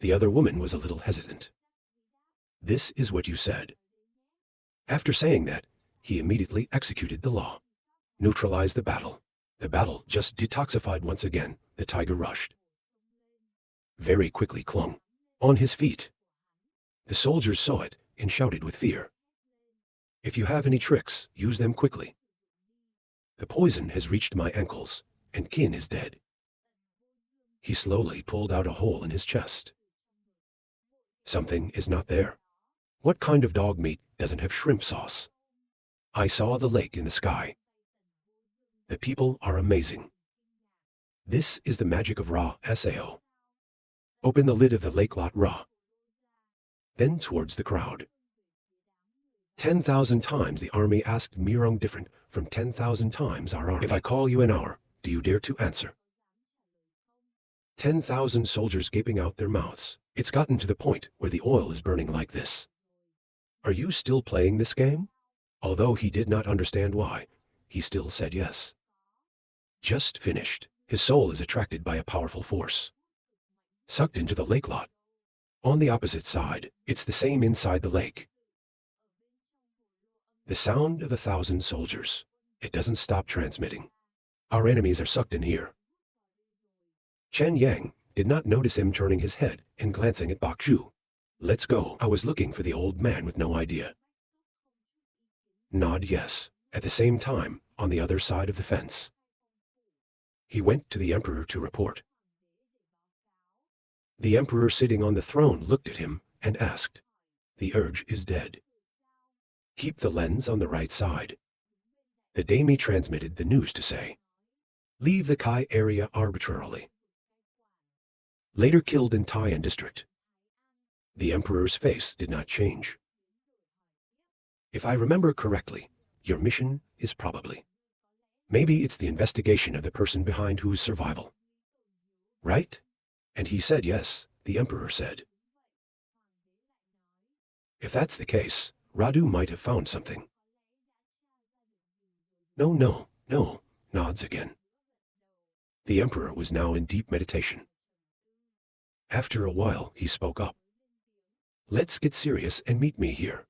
The other woman was a little hesitant. This is what you said. After saying that, he immediately executed the law. Neutralized the battle. The battle just detoxified once again. The tiger rushed. Very quickly clung on his feet. The soldiers saw it and shouted with fear. If you have any tricks, use them quickly. The poison has reached my ankles, and Qin is dead. He slowly pulled out a hole in his chest. Something is not there. What kind of dog meat doesn't have shrimp sauce? I saw the lake in the sky. The people are amazing. This is the magic of Ra Sao. Open the lid of the lake lot Ra. Then towards the crowd. 10,000 times the army asked Mirong different from 10,000 times our army. If I call you an hour, do you dare to answer? 10,000 soldiers gaping out their mouths. It's gotten to the point where the oil is burning like this. Are you still playing this game? Although he did not understand why, he still said yes. Just finished. His soul is attracted by a powerful force. Sucked into the lake lot. On the opposite side, it's the same inside the lake. The sound of 1,000 soldiers. It doesn't stop transmitting. Our enemies are sucked in here. Chen Yang did not notice him turning his head and glancing at Bok Zhu. Let's go. I was looking for the old man with no idea. Nod yes. At the same time, on the other side of the fence. He went to the emperor to report. The emperor sitting on the throne looked at him and asked, the urge is dead. Keep the lens on the right side. The daimyo transmitted the news to say, leave the Kai area arbitrarily. Later killed in Tai'an district. The emperor's face did not change. If I remember correctly, your mission is probably. Maybe it's the investigation of the person behind whose survival. Right? And he said yes, the emperor said. If that's the case, Radu might have found something. No, nods again. The emperor was now in deep meditation. After a while, he spoke up. Let's get serious and meet me here.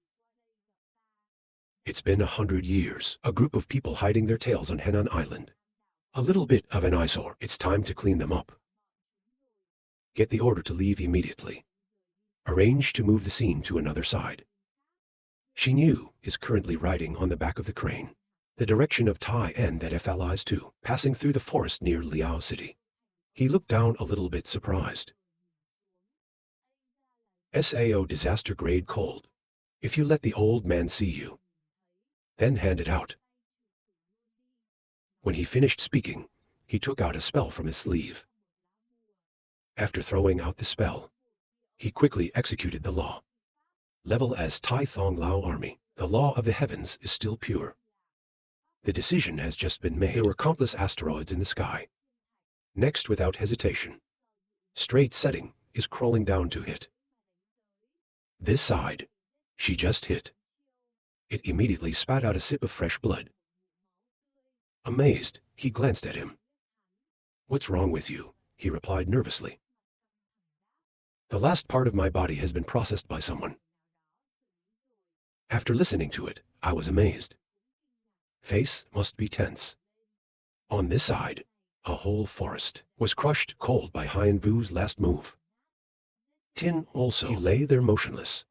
It's been 100 years, a group of people hiding their tails on Henan Island. A little bit of an eyesore. It's time to clean them up. Get the order to leave immediately. Arrange to move the scene to another side. Xin Yu is currently riding on the back of the crane, the direction of Tai'an that FLIs to, passing through the forest near Liao City. He looked down a little bit surprised. SAO disaster grade cold. If you let the old man see you, then hand it out. When he finished speaking, he took out a spell from his sleeve. After throwing out the spell, he quickly executed the law. Level as Tai Thong Lao Army. The law of the heavens is still pure. The decision has just been made. There were countless asteroids in the sky. Next, without hesitation, straight setting is crawling down to hit. This side, she just hit. It immediately spat out a sip of fresh blood. Amazed, he glanced at him. What's wrong with you? He replied nervously. The last part of my body has been processed by someone. After listening to it, I was amazed. Face must be tense. On this side, a whole forest was crushed cold by Hien Vu's last move. Tin also. He lay there motionless.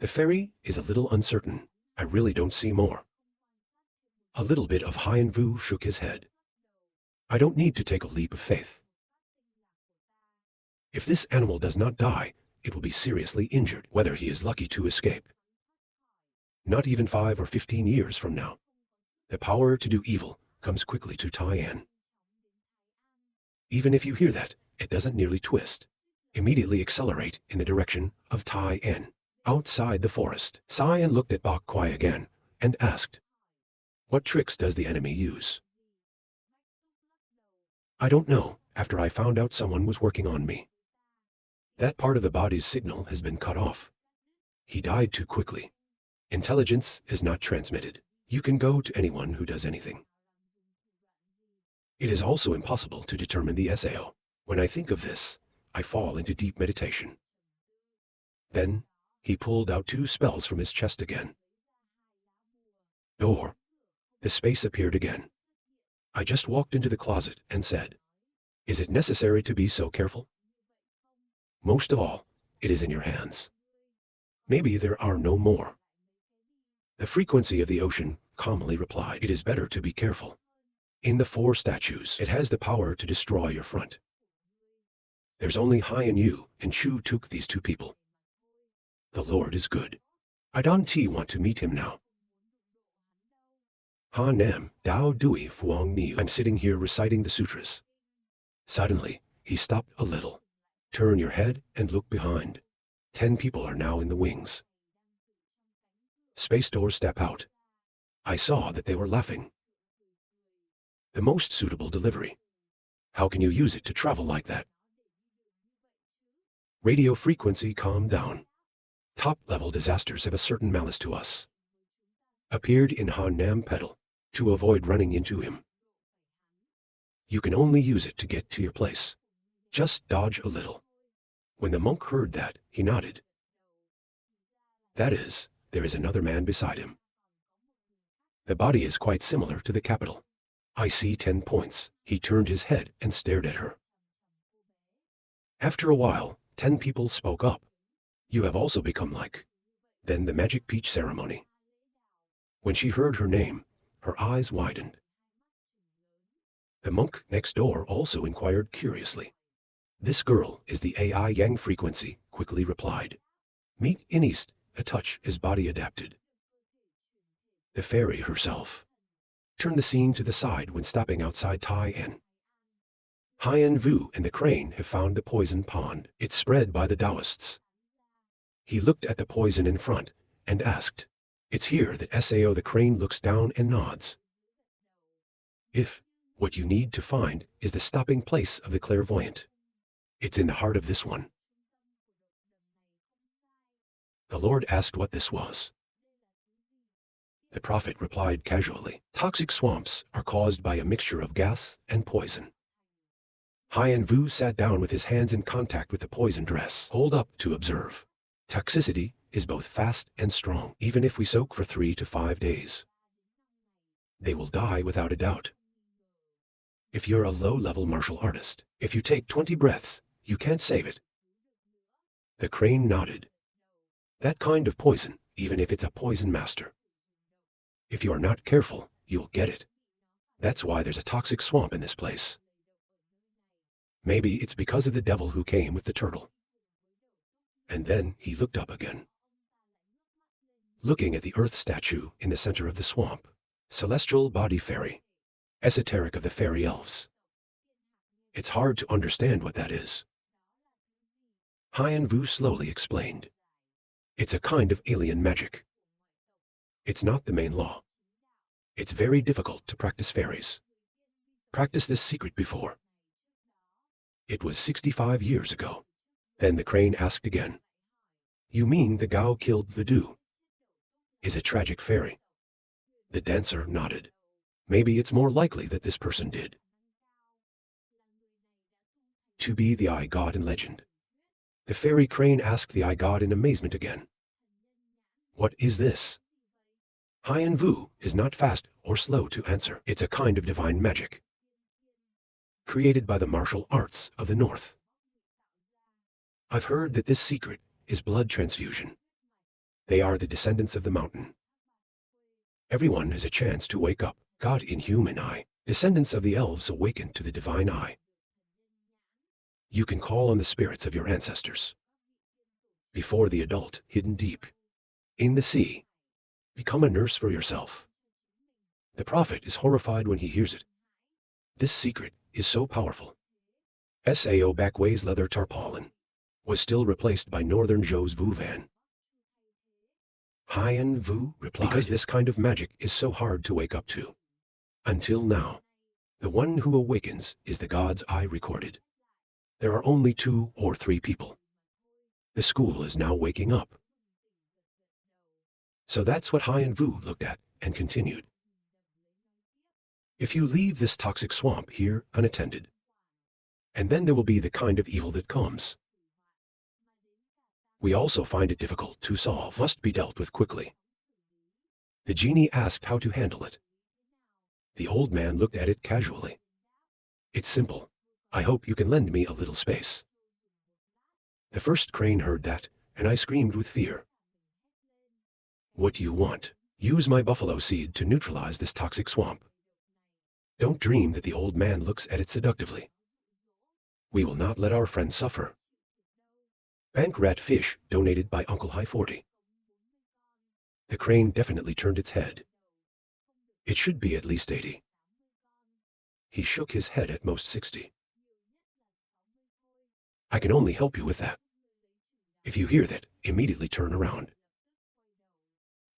The fairy is a little uncertain. I really don't see more. A little bit of Hien Vu shook his head. I don't need to take a leap of faith. If this animal does not die, it will be seriously injured, whether he is lucky to escape. Not even 5 or 15 years from now. The power to do evil comes quickly to Tai'an. Even if you hear that, it doesn't nearly twist. Immediately accelerate in the direction of Tai'an. Outside the forest, Cyan looked at Bok Kwai again and asked, what tricks does the enemy use? I don't know, after I found out someone was working on me. That part of the body's signal has been cut off. He died too quickly. Intelligence is not transmitted. You can go to anyone who does anything. It is also impossible to determine the SAO. When I think of this, I fall into deep meditation. Then, he pulled out 2 spells from his chest again. Door. The space appeared again. I just walked into the closet and said, "Is it necessary to be so careful?" Most of all, it is in your hands. Maybe there are no more. The frequency of the ocean calmly replied, "It is better to be careful. In the 4 statues, it has the power to destroy your front. There's only Haiyan Yu and Chu took these 2 people. The Lord is good. I don't want to meet him now. Ha Nam, Dao Dui Fuang Niu. I'm sitting here reciting the sutras." Suddenly, he stopped a little. "Turn your head and look behind. 10 people are now in the wings." Space doors step out. I saw that they were laughing. The most suitable delivery. How can you use it to travel like that? Radio frequency calmed down. Top-level disasters have a certain malice to us. Appeared in Han Nam pedal, to avoid running into him. You can only use it to get to your place. Just dodge a little. When the monk heard that, he nodded. That is, there is another man beside him. The body is quite similar to the capital. I see 10 points. He turned his head and stared at her. After a while, 10 people spoke up. You have also become like. Then the magic peach ceremony. When she heard her name, her eyes widened. The monk next door also inquired curiously. This girl is the AI Yang frequency, quickly replied. Meet in East, a touch is body adapted. The fairy herself. Turn the scene to the side when stopping outside Tai En. Haiyan Vu and the crane have found the poison pond. It's spread by the Taoists. He looked at the poison in front and asked, "It's here that Sao the crane looks down and nods. If what you need to find is the stopping place of the clairvoyant, it's in the heart of this one." The Lord asked what this was. The prophet replied casually, "Toxic swamps are caused by a mixture of gas and poison." Haiyan Vu sat down with his hands in contact with the poison dress. Hold up to observe. Toxicity is both fast and strong, even if we soak for 3 to 5 days. They will die without a doubt. If you're a low-level martial artist, if you take 20 breaths, you can't save it. The crane nodded. That kind of poison, even if it's a poison master. If you are not careful, you'll get it. That's why there's a toxic swamp in this place. Maybe it's because of the devil who came with the turtle. And then he looked up again. Looking at the earth statue in the center of the swamp. Celestial body fairy. Esoteric of the fairy elves. It's hard to understand what that is. Haiyan Vu slowly explained. It's a kind of alien magic. It's not the main law. It's very difficult to practice fairies. Practice this secret before. It was 65 years ago. Then the crane asked again. You mean the Gao killed the Du? Is a tragic fairy? The dancer nodded. Maybe it's more likely that this person did. To be the eye god in legend. The fairy crane asked the eye god in amazement again. What is this? Haiyan Vu is not fast or slow to answer. It's a kind of divine magic. Created by the martial arts of the North. I've heard that this secret is blood transfusion. They are the descendants of the mountain. Everyone has a chance to wake up, God in human eye. Descendants of the elves awaken to the divine eye. You can call on the spirits of your ancestors. Before the adult, hidden deep. In the sea. Become a nurse for yourself. The prophet is horrified when he hears it. This secret is so powerful. Sao Backway's leather tarpaulin was still replaced by Northern Zhou's Vu Van. Haiyan Vu replied, because this kind of magic is so hard to wake up to. Until now, the one who awakens is the God's eye recorded. There are only 2 or 3 people. The school is now waking up. So that's what Haiyan Vu looked at and continued. If you leave this toxic swamp here unattended, And then there will be the kind of evil that comes. We also find it difficult to solve, must be dealt with quickly. The genie asked how to handle it. The old man looked at it casually. It's simple. I hope you can lend me a little space. The first crane heard that, and I screamed with fear. What do you want? Use my buffalo seed to neutralize this toxic swamp. Don't dream that the old man looks at it seductively. We will not let our friends suffer. Bank rat fish donated by Uncle High 40. The crane definitely turned its head. It should be at least 80. He shook his head at most 60. I can only help you with that. If you hear that, immediately turn around.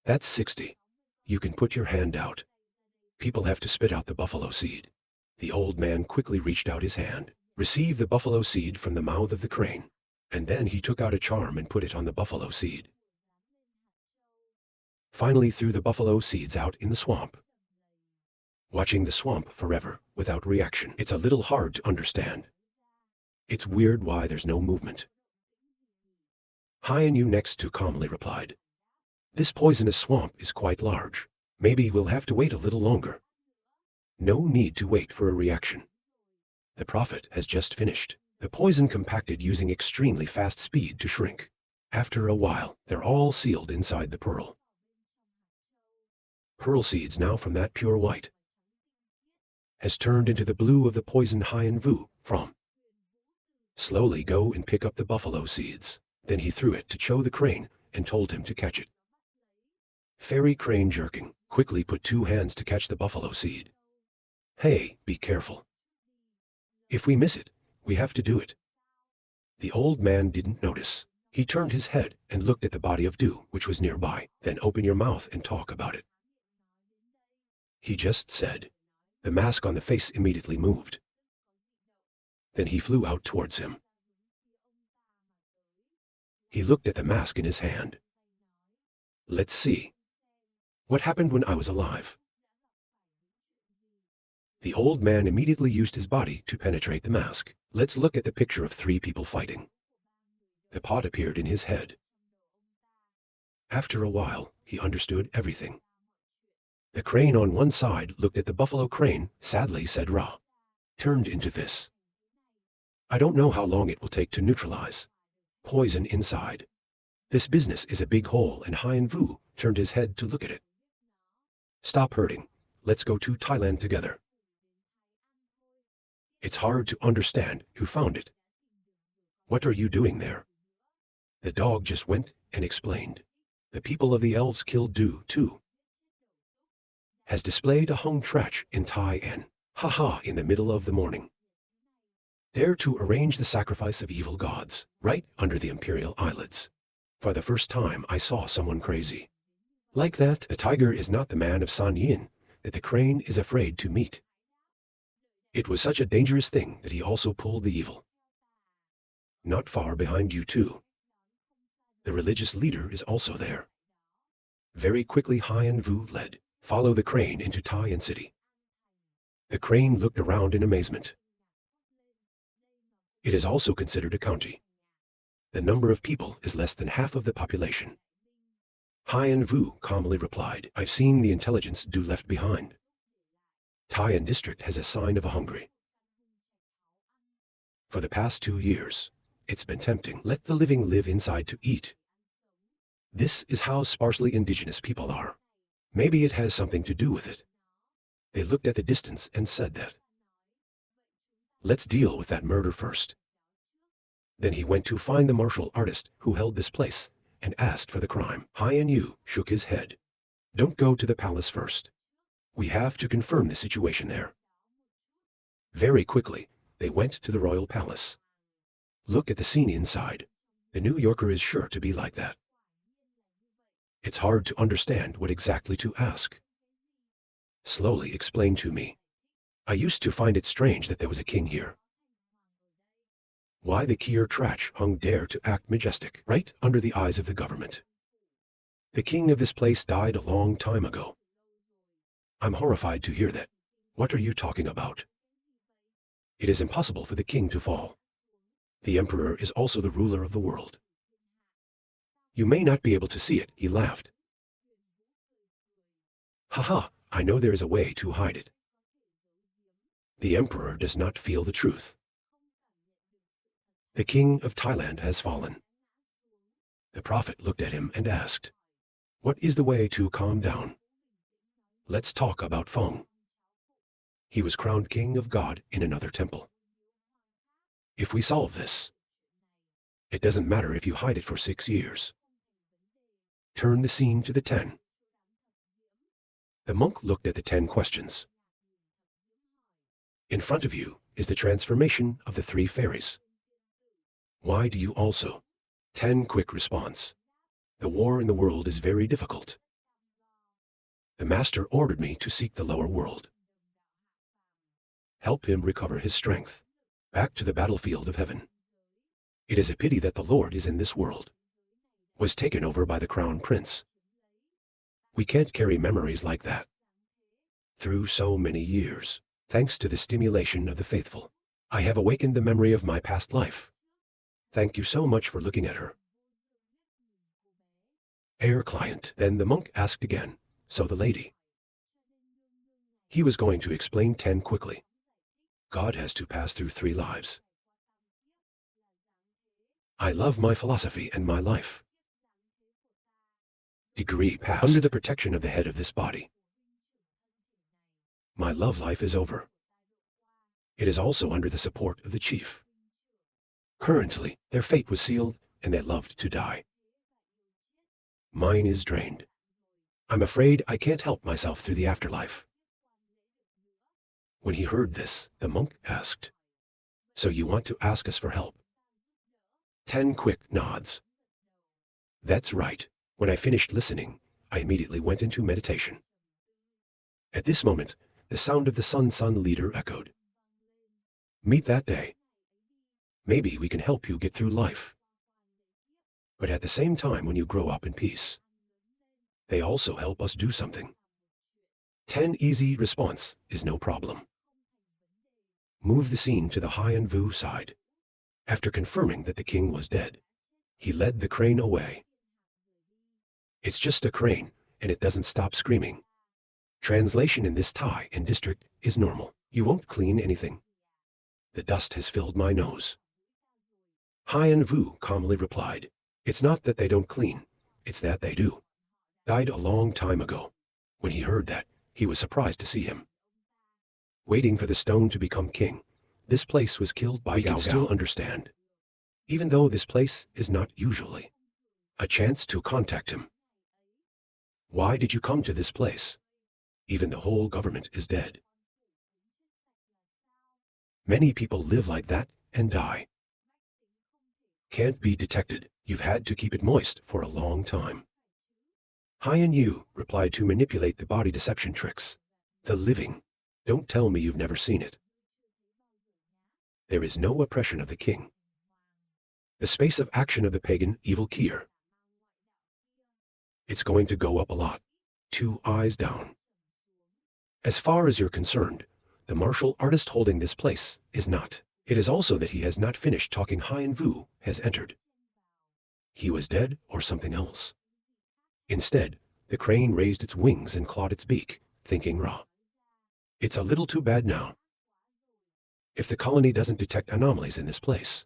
That's 60. You can put your hand out. People have to spit out the buffalo seed. The old man quickly reached out his hand, received the buffalo seed from the mouth of the crane, and then he took out a charm and put it on the buffalo seed. Finally threw the buffalo seeds out in the swamp. Watching the swamp forever, without reaction, it's a little hard to understand. It's weird why there's no movement. High and you next to calmly replied. This poisonous swamp is quite large. Maybe we'll have to wait a little longer. No need to wait for a reaction. The prophet has just finished. The poison compacted using extremely fast speed to shrink. After a while, they're all sealed inside the pearl. Pearl seeds now from that pure white has turned into the blue of the poison High and Vu from. Slowly go and pick up the buffalo seeds. Then he threw it to Cho the crane and told him to catch it. Fairy crane jerking, quickly put 2 hands to catch the buffalo seed. Hey, be careful. If we miss it, we have to do it. The old man didn't notice. He turned his head and looked at the body of Du, which was nearby. Then open your mouth and talk about it. He just said. The mask on the face immediately moved. Then he flew out towards him. He looked at the mask in his hand. Let's see. What happened when I was alive? The old man immediately used his body to penetrate the mask. Let's look at the picture of 3 people fighting. The pot appeared in his head. After a while, he understood everything. The crane on one side looked at the buffalo crane, sadly said Ra. Turned into this. I don't know how long it will take to neutralize. Poison inside. This business is a big hole, and High and Vu turned his head to look at it. Stop hurting. Let's go to Thailand together. It's hard to understand who found it. What are you doing there? The dog just went and explained. The people of the elves killed Du, too. Has displayed a hung trach in Thai and, haha, in the middle of the morning. Dare to arrange the sacrifice of evil gods, right under the imperial eyelids. For the first time I saw someone crazy. Like that, the tiger is not the man of San Yin that the crane is afraid to meet. It was such a dangerous thing that he also pulled the evil. Not far behind you too. The religious leader is also there. Very quickly High and Vu led. Follow the crane into Thai city. The crane looked around in amazement. It is also considered a county. The number of people is less than half of the population. High and Vu calmly replied, I've seen the intelligence Du left behind. Thai district has a sign of a hungry. For the past 2 years, it's been tempting. Let the living live inside to eat. This is how sparsely indigenous people are. Maybe it has something to do with it. They looked at the distance and said that. Let's deal with that murder first. Then he went to find the martial artist who held this place and asked for the crime. High and Yu shook his head. Don't go to the palace first. We have to confirm the situation there. Very quickly, they went to the royal palace. Look at the scene inside. The New Yorker is sure to be like that. It's hard to understand what exactly to ask. Slowly explain to me. I used to find it strange that there was a king here. Why the Kier Trach hung dare to act majestic, right under the eyes of the government. The king of this place died a long time ago. I'm horrified to hear that. What are you talking about? It is impossible for the king to fall. The emperor is also the ruler of the world. You may not be able to see it, he laughed. Haha, I know there is a way to hide it. The emperor does not feel the truth. The king of Thailand has fallen. The prophet looked at him and asked, what is the way to calm down? Let's talk about Feng. He was crowned king of God in another temple. If we solve this, it doesn't matter if you hide it for 6 years. Turn the scene to the 10. The monk looked at the 10 questions. In front of you is the transformation of the 3 fairies. Why do you also? 10 quick response. The war in the world is very difficult. The master ordered me to seek the lower world. Help him recover his strength. Back to the battlefield of heaven. It is a pity that the Lord is in this world. Was taken over by the crown prince. We can't carry memories like that. Through so many years, thanks to the stimulation of the faithful, I have awakened the memory of my past life. Thank you so much for looking at her. Air client. Then the monk asked again, so the lady. He was going to explain 10 quickly. God has to pass through 3 lives. I love my philosophy and my life. Degree passed under the protection of the head of this body. My love life is over. It is also under the support of the chief. Currently, their fate was sealed and they loved to die. Mine is drained. I'm afraid I can't help myself through the afterlife. When he heard this, the monk asked, so you want to ask us for help? 10 quick nods. That's right. When I finished listening, I immediately went into meditation. At this moment, the sound of the Sun leader echoed. Meet that day. Maybe we can help you get through life. But at the same time, when you grow up in peace, they also help us do something. 10 easy response is no problem. Move the scene to the Haiyan Vu side. After confirming that the king was dead, he led the crane away. It's just a crane, and it doesn't stop screaming. Translation in this Thai and district is normal. You won't clean anything. The dust has filled my nose. Haiyan Vu calmly replied, it's not that they don't clean, it's that they do. Died a long time ago. When he heard that, he was surprised to see him. Waiting for the stone to become king, this place was killed by Gao Gao. We can still understand. Even though this place is not usually a chance to contact him. Why did you come to this place? Even the whole government is dead. Many people live like that and die. Can't be detected. You've had to keep it moist for a long time. Haiyan Yu replied to manipulate the body deception tricks. The living. Don't tell me you've never seen it. There is no oppression of the king. The space of action of the pagan evil Kier. It's going to go up a lot. 2 eyes down. As far as you're concerned, the martial artist holding this place is not. It is also that he has not finished talking. Haiyan Vu has entered. He was dead or something else. Instead, the crane raised its wings and clawed its beak, thinking raw. It's a little too bad now. If the colony doesn't detect anomalies in this place,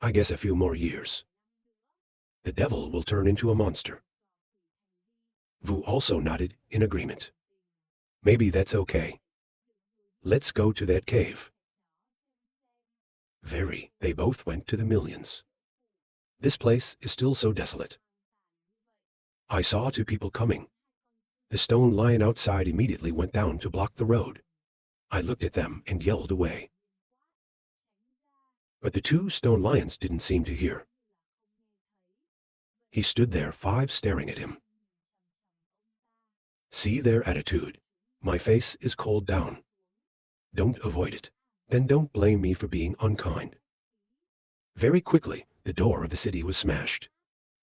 I guess a few more years, the devil will turn into a monster. Vu also nodded in agreement. Maybe that's okay. Let's go to that cave. They both went to the millions. This place is still so desolate. I saw 2 people coming. The stone lion outside immediately went down to block the road. I looked at them and yelled away. But the 2 stone lions didn't seem to hear. He stood there, 5 staring at him. See their attitude. My face is cold down. Don't avoid it. Then don't blame me for being unkind. Very quickly, the door of the city was smashed.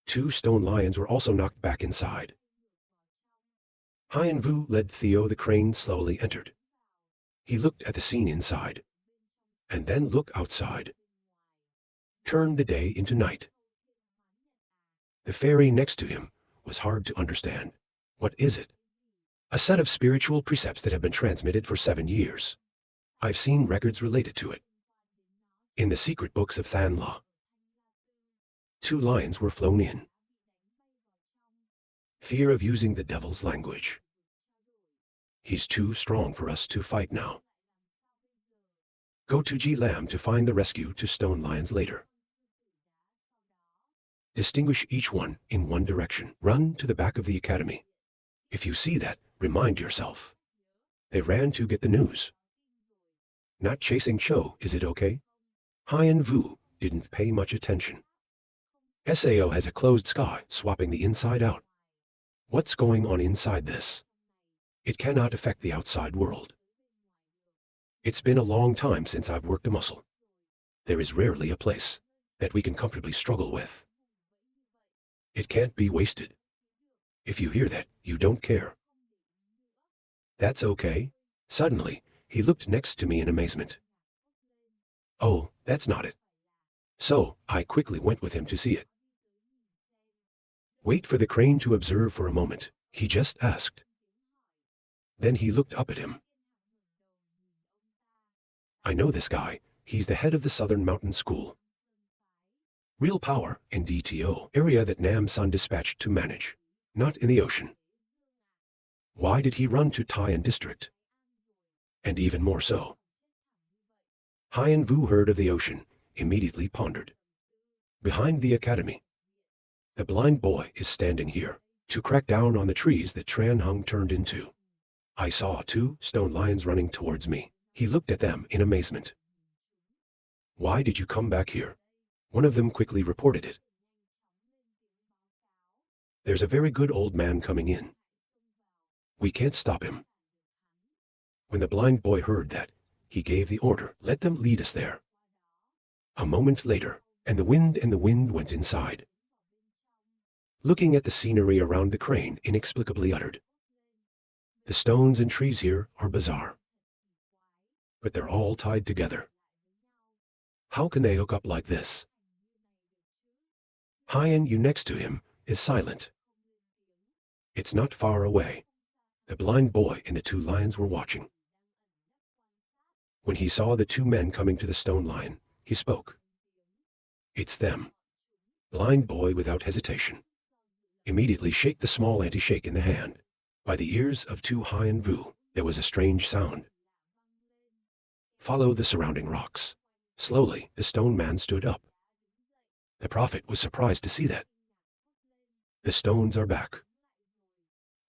2 stone lions were also knocked back inside. Haiyan Vu led Theo. The crane slowly entered. He looked at the scene inside. and then look outside. Turn the day into night. The fairy next to him was hard to understand. What is it? A set of spiritual precepts that have been transmitted for 7 years. I've seen records related to it. In the secret books of Thanla, 2 lions were flown in. Fear of using the devil's language. He's too strong for us to fight now. Go to Ji Lam to find the rescue to stone lions later. Distinguish each one in one direction. Run to the back of the academy. If you see that, remind yourself. They ran to get the news. Not chasing Cho, is it okay? Hien Vu didn't pay much attention. Sao has a closed sky, swapping the inside out. What's going on inside this? It cannot affect the outside world. It's been a long time since I've worked a muscle. There is rarely a place that we can comfortably struggle with. It can't be wasted. If you hear that, you don't care. That's okay. Suddenly, he looked next to me in amazement. Oh, that's not it. So, I quickly went with him to see it. Wait for the crane to observe for a moment, he just asked. Then he looked up at him. I know this guy, he's the head of the Southern Mountain School. Real power in DTO, area that Nam Sun dispatched to manage, not in the ocean. Why did he run to Taiyan District? And even more so. Hien Vu heard of the ocean, immediately pondered. Behind the academy. The blind boy is standing here, to crack down on the trees that Tran Hung turned into. I saw 2 stone lions running towards me. He looked at them in amazement. Why did you come back here? One of them quickly reported it. There's a very good old man coming in. We can't stop him. When the blind boy heard that, he gave the order, let them lead us there. A moment later, and the wind went inside. Looking at the scenery around the crane, inexplicably uttered. The stones and trees here are bizarre. But they're all tied together. How can they hook up like this? Hien Yu next to him is silent. It's not far away. The blind boy and the 2 lions were watching. When he saw the 2 men coming to the stone lion, he spoke. It's them. Blind boy without hesitation. Immediately shake the small anti-shake in the hand. By the ears of 2 Hien Vu, there was a strange sound. Follow the surrounding rocks. Slowly, the stone man stood up. The prophet was surprised to see that. The stones are back.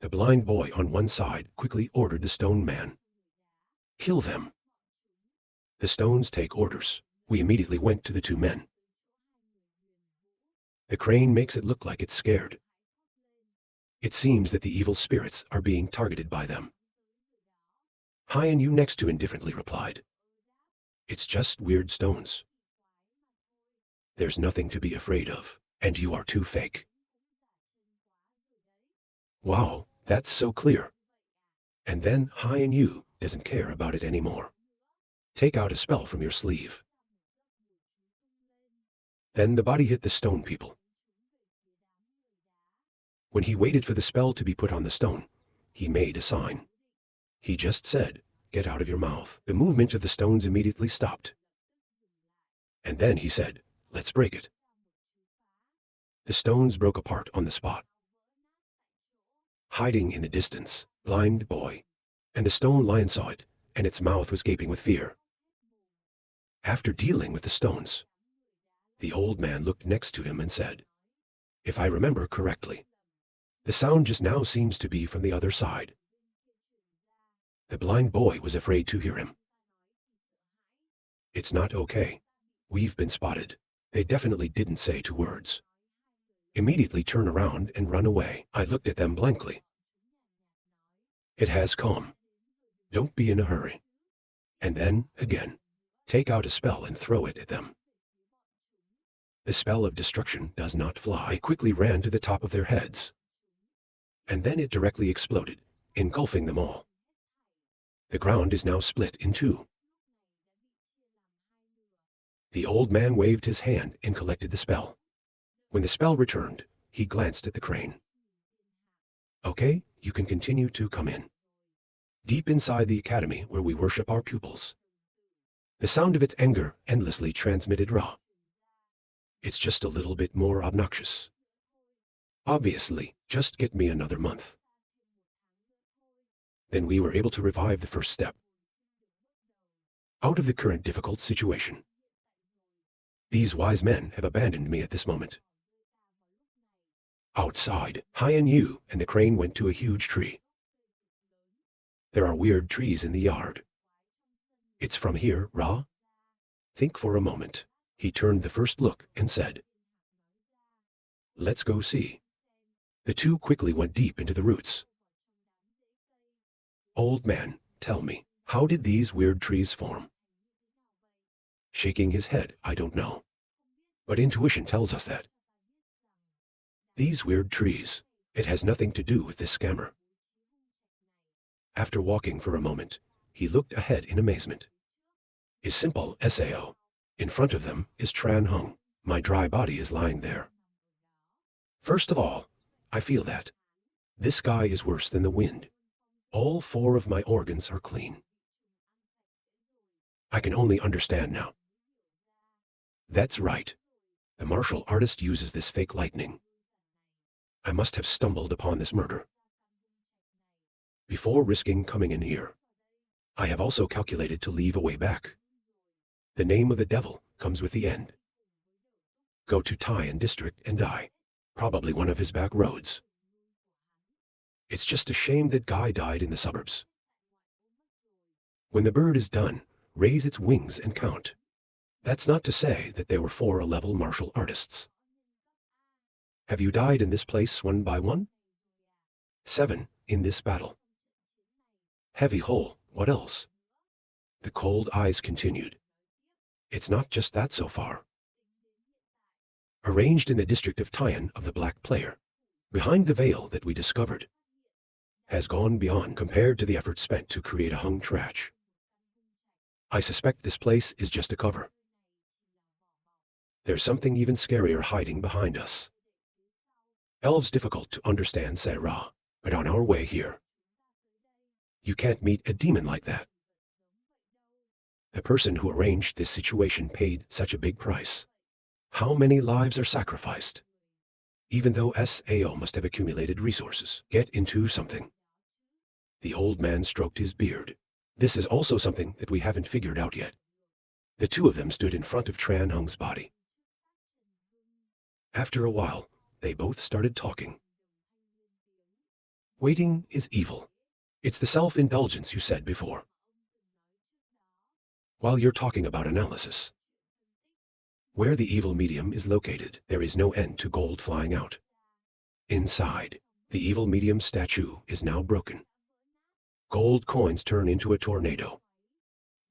The blind boy on one side quickly ordered the stone man. Kill them. The stones take orders. We immediately went to the 2 men. The crane makes it look like it's scared. It seems that the evil spirits are being targeted by them. Hien Yu next to indifferently replied. It's just weird stones. There's nothing to be afraid of, and you are too fake. Wow, that's so clear. And then Hien Yu doesn't care about it anymore. Take out a spell from your sleeve. Then the body hit the stone people. When he waited for the spell to be put on the stone, he made a sign. He just said, get out of your mouth. The movement of the stones immediately stopped. And then he said, let's break it. The stones broke apart on the spot. Hiding in the distance, blind boy, and the stone lion saw it, and its mouth was gaping with fear. After dealing with the stones, the old man looked next to him and said, if I remember correctly, the sound just now seems to be from the other side. The blind boy was afraid to hear him. It's not okay. We've been spotted. They definitely didn't say 2 words. Immediately turn around and run away. I looked at them blankly. It has come. Don't be in a hurry. And then, again, take out a spell and throw it at them. The spell of destruction does not fly. I quickly ran to the top of their heads. And then it directly exploded, engulfing them all. The ground is now split in 2. The old man waved his hand and collected the spell. When the spell returned, he glanced at the crane. Okay, you can continue to come in. Deep inside the academy where we worship our pupils. The sound of its anger endlessly transmitted raw. It's just a little bit more obnoxious. Obviously, just get me another month. Then we were able to revive the first step out of the current difficult situation. These wise men have abandoned me at this moment. Outside, Hyan Yu and the crane went to a huge tree. There are weird trees in the yard. It's from here, Ra? Think for a moment. He turned the first look and said, let's go see. The two quickly went deep into the roots. Old man, tell me, how did these weird trees form? Shaking his head, I don't know. But intuition tells us that. These weird trees, it has nothing to do with this scammer. After walking for a moment, he looked ahead in amazement. His simple Sao. In front of them is Tran Hung. My dry body is lying there. First of all, I feel that this sky is worse than the wind. All 4 of my organs are clean. I can only understand now. That's right. The martial artist uses this fake lightning. I must have stumbled upon this murder. Before risking coming in here, I have also calculated to leave a way back. The name of the devil comes with the end. Go to Taiyan district and die. Probably one of his back roads. It's just a shame that guy died in the suburbs. When the bird is done, raise its wings and count. That's not to say that there were 4 level martial artists. Have you died in this place one by one? 7 in this battle. Heavy hole, what else? The cold eyes continued. It's not just that so far. Arranged in the district of Taiyan of the black player, behind the veil that we discovered, has gone beyond compared to the effort spent to create a hung trash. I suspect this place is just a cover. There's something even scarier hiding behind us. Elves difficult to understand, say Ra, but on our way here. You can't meet a demon like that. The person who arranged this situation paid such a big price. How many lives are sacrificed? Even though Sao must have accumulated resources, get into something. The old man stroked his beard. This is also something that we haven't figured out yet. The 2 of them stood in front of Tran Hung's body. After a while, they both started talking. Waiting is evil. It's the self-indulgence you said before. While you're talking about analysis, where the evil medium is located, there is no end to gold flying out. Inside, the evil medium statue is now broken. Gold coins turn into a tornado.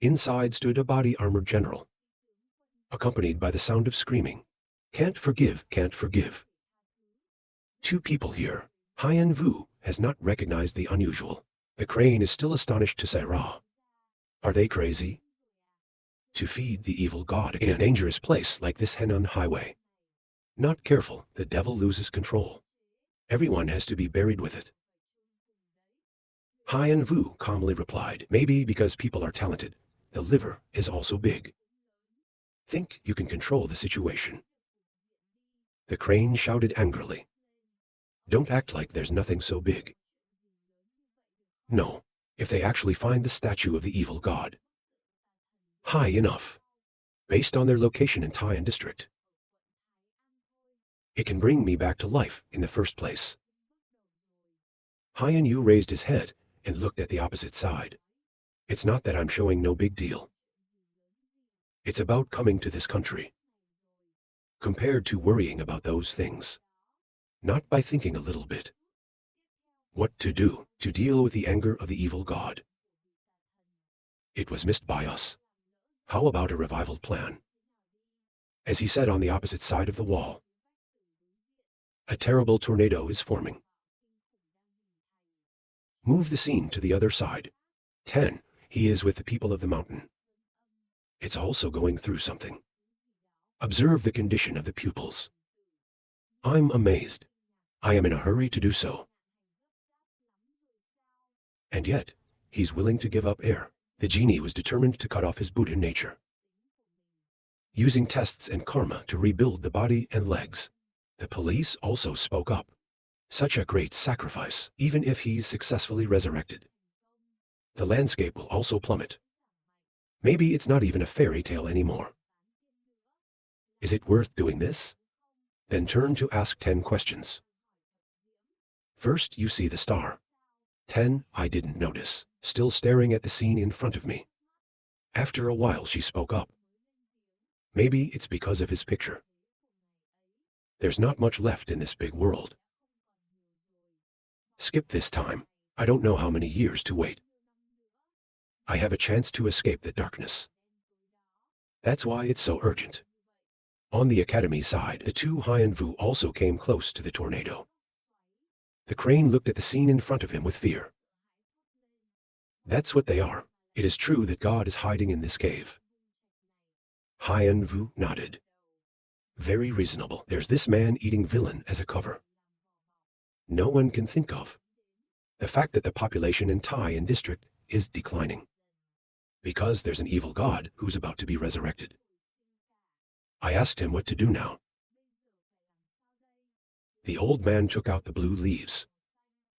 Inside stood a body-armored general, accompanied by the sound of screaming. Can't forgive, can't forgive. 2 people here. Hyan Vu has not recognized the unusual. The crane is still astonished to say Ra. Are they crazy? To feed the evil god in a dangerous place like this Henan highway. Not careful, the devil loses control. Everyone has to be buried with it. Hyan Vu calmly replied, maybe because people are talented, the liver is also big. Think you can control the situation. The crane shouted angrily. Don't act like there's nothing so big. No, if they actually find the statue of the evil god high enough, based on their location in Taiyan district, it can bring me back to life in the first place. Hyan Yu raised his head and looked at the opposite side. It's not that I'm showing no big deal. It's about coming to this country. Compared to worrying about those things. Not by thinking a little bit. What to do to deal with the anger of the evil god. It was missed by us. How about a revival plan? As he said on the opposite side of the wall, a terrible tornado is forming. Move the scene to the other side. 10. He is with the people of the mountain. It's also going through something. Observe the condition of the pupils. I'm amazed. I am in a hurry to do so. And yet, he's willing to give up air. The genie was determined to cut off his Buddha nature. Using tests and karma to rebuild the body and legs. The police also spoke up. Such a great sacrifice, even if he's successfully resurrected. The landscape will also plummet. Maybe it's not even a fairy tale anymore. Is it worth doing this? Then turn to ask 10 questions. First, you see the star. 10, I didn't notice, still staring at the scene in front of me. After a while, she spoke up. Maybe it's because of his picture. There's not much left in this big world. Skip this time. I don't know how many years to wait. I have a chance to escape the darkness. That's why it's so urgent. On the academy side, the two Haiyan Vu also came close to the tornado. The crane looked at the scene in front of him with fear. That's what they are. It is true that God is hiding in this cave. Haiyan Vu nodded. Very reasonable. There's this man-eating villain as a cover. No one can think of the fact that the population in Taiyan district is declining. Because there's an evil god who's about to be resurrected. I asked him what to do now. The old man took out the blue leaves.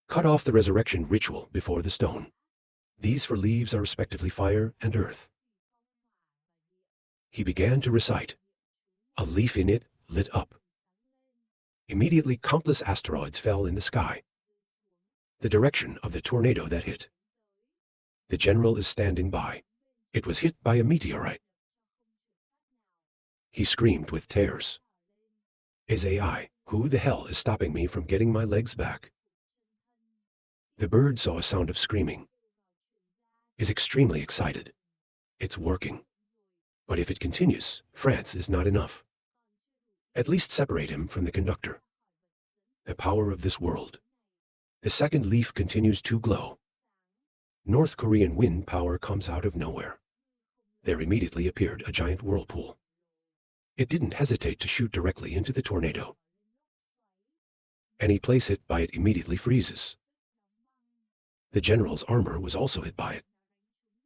Cut off the resurrection ritual before the stone. These four leaves are respectively fire and earth. He began to recite. A leaf in it lit up. Immediately countless asteroids fell in the sky. The direction of the tornado that hit. The general is standing by. It was hit by a meteorite. He screamed with tears. Is AI, who the hell is stopping me from getting my legs back? The bird saw a sound of screaming. Is extremely excited. It's working. But if it continues, France is not enough. At least separate him from the conductor. The power of this world. The second leaf continues to glow. North Korean wind power comes out of nowhere. There immediately appeared a giant whirlpool. It didn't hesitate to shoot directly into the tornado. Any place hit by it immediately freezes. The general's armor was also hit by it.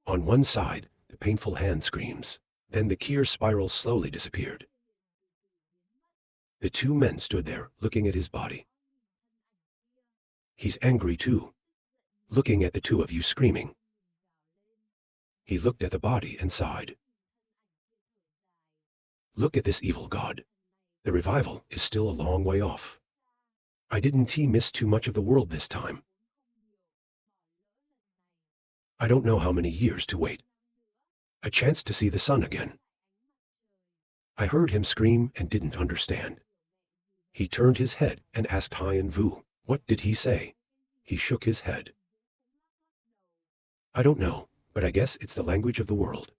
On one side, the painful hand screams. Then the Kier spiral slowly disappeared. The two men stood there, looking at his body. He's angry too, looking at the two of you screaming. He looked at the body and sighed. Look at this evil god. The revival is still a long way off. I didn't miss too much of the world this time. I don't know how many years to wait. A chance to see the sun again. I heard him scream and didn't understand. He turned his head and asked Haiyan Vu, what did he say? He shook his head. I don't know, but I guess it's the language of the world.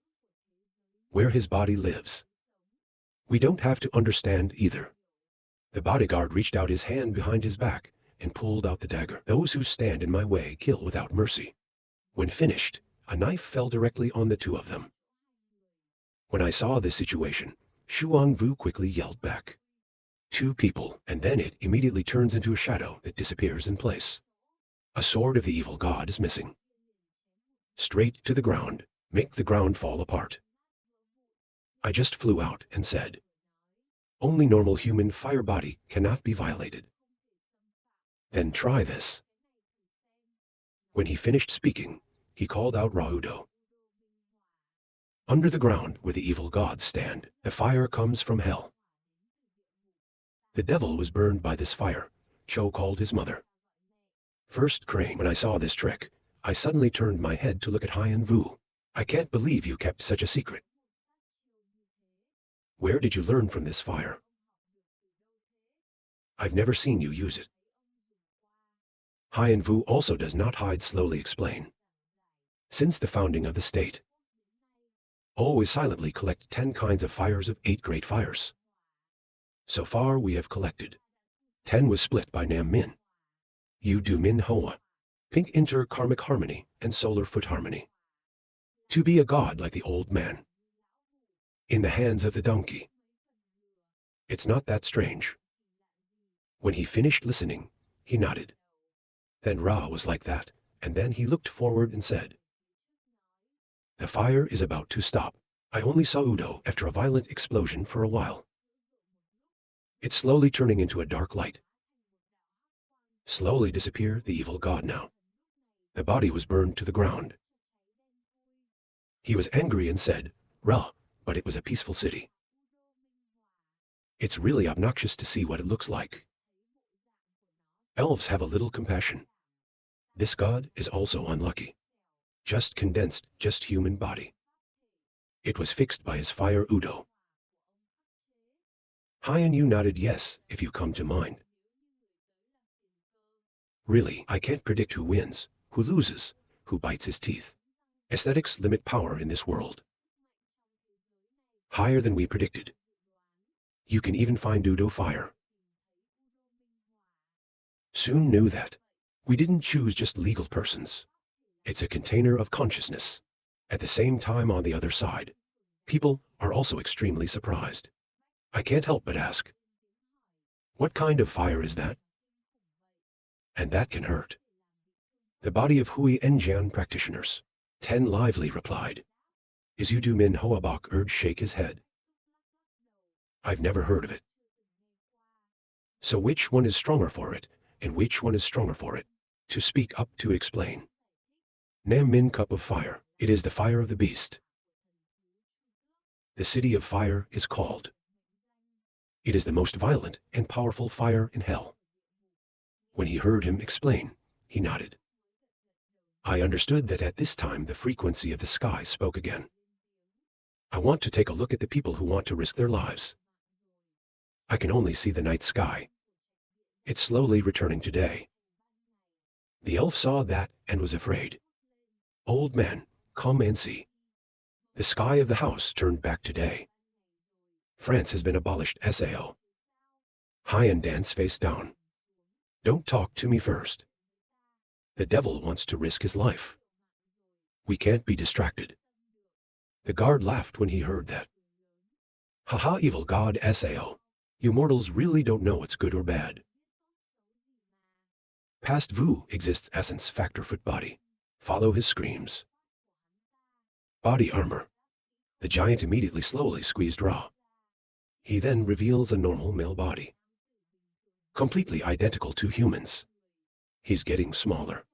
Where his body lives. We don't have to understand either. The bodyguard reached out his hand behind his back and pulled out the dagger. Those who stand in my way kill without mercy. When finished, a knife fell directly on the two of them. When I saw this situation, Shuang Vu quickly yelled back. Two people, and then it immediately turns into a shadow that disappears in place. A sword of the evil god is missing. Straight to the ground, make the ground fall apart. I just flew out and said, only normal human fire body cannot be violated. Then try this. When he finished speaking, he called out Raudo. Under the ground where the evil gods stand, the fire comes from hell. The devil was burned by this fire, Cho called his mother. First Crane, when I saw this trick, I suddenly turned my head to look at Haiyan Vu. I can't believe you kept such a secret. Where did you learn from this fire? I've never seen you use it. Haiyan Vu also does not hide, slowly explain. Since the founding of the state, always silently collect 10 kinds of fires of 8 great fires. So far we have collected. 10 was split by Nam Min. You do Min Hoa. Pink inter-karmic harmony and solar foot harmony. To be a god like the old man. In the hands of the donkey. It's not that strange. When he finished listening, he nodded. Then Ra was like that, and then he looked forward and said, "The fire is about to stop. I only saw Udo after a violent explosion for a while. It's slowly turning into a dark light. Slowly disappear the evil god now. The body was burned to the ground. He was angry and said, Ra, but it was a peaceful city. It's really obnoxious to see what it looks like. Elves have a little compassion. This god is also unlucky. Just condensed, just human body. It was fixed by his fire Udo." Hyan Yu nodded yes, if you come to mind. Really, I can't predict who wins, who loses, who bites his teeth. Aesthetics limit power in this world. Higher than we predicted. You can even find Udo fire. Soon knew that. We didn't choose just legal persons. It's a container of consciousness. At the same time, on the other side, people are also extremely surprised. I can't help but ask, what kind of fire is that? And that can hurt. The body of Hui Enjian practitioners. 10 lively replied. Is Udu Min Hoabak urged shake his head. I've never heard of it. So which one is stronger for it, and which one is stronger for it? To speak up, to explain. Nam Min Cup of Fire, it is the fire of the beast. The city of fire is called. It is the most violent and powerful fire in hell. When he heard him explain, he nodded. I understood that at this time the frequency of the sky spoke again. I want to take a look at the people who want to risk their lives. I can only see the night sky. It's slowly returning to day. The elf saw that and was afraid. Old man, come and see. The sky of the house turned back to day. France has been abolished. Sao. Hyan danced face down. Don't talk to me first. The devil wants to risk his life. We can't be distracted. The guard laughed when he heard that. Haha, evil god Sao. You mortals really don't know what's good or bad. Past Vu exists essence factor foot body. Follow his screams. Body armor. The giant immediately slowly squeezed Ra. He then reveals a normal male body. Completely identical to humans. He's getting smaller.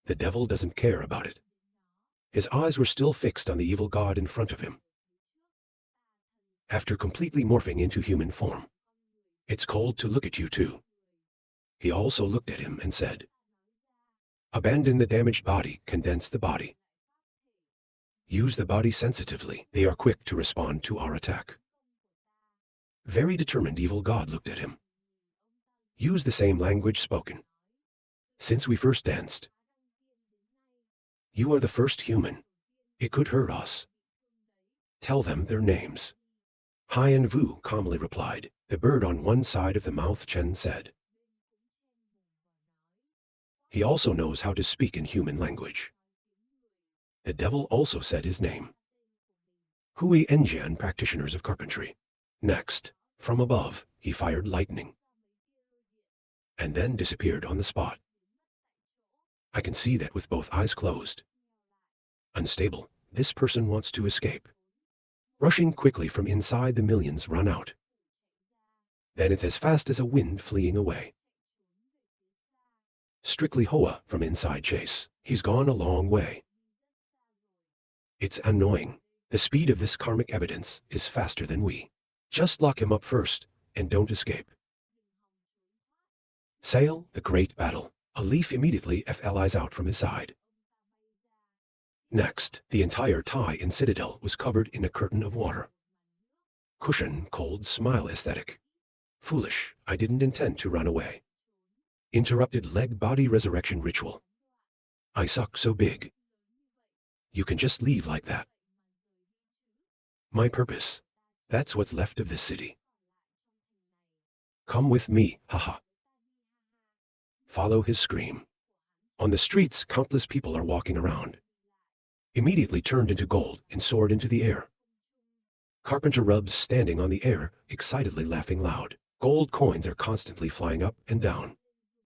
The devil doesn't care about it. His eyes were still fixed on the evil god in front of him. After completely morphing into human form, it's cold to look at you too. He also looked at him and said, abandon the damaged body, condense the body. Use the body sensitively, they are quick to respond to our attack. Very determined evil god looked at him. Use the same language spoken. Since we first danced. You are the first human. It could hurt us. Tell them their names. Hyan Vu calmly replied. The bird on one side of the mouth Chen said. He also knows how to speak in human language. The devil also said his name. Hui Enjian practitioners of carpentry. Next, from above, he fired lightning. And then disappeared on the spot. I can see that with both eyes closed. Unstable, this person wants to escape. Rushing quickly from inside, the millions run out. Then it's as fast as a wind fleeing away. Strictly Hoa from inside chase. He's gone a long way. It's annoying. The speed of this karmic evidence is faster than we. Just lock him up first, and don't escape. Sail, the great battle. A leaf immediately flies out from his side. Next, the entire Tai in Citadel was covered in a curtain of water. Cushion, cold smile aesthetic. Foolish, I didn't intend to run away. Interrupted leg body resurrection ritual. I suck so big. You can just leave like that. My purpose. That's what's left of this city. Come with me, haha. Follow his scream. On the streets, countless people are walking around. Immediately turned into gold and soared into the air. Carpenter rubs standing on the air, excitedly laughing loud. Gold coins are constantly flying up and down.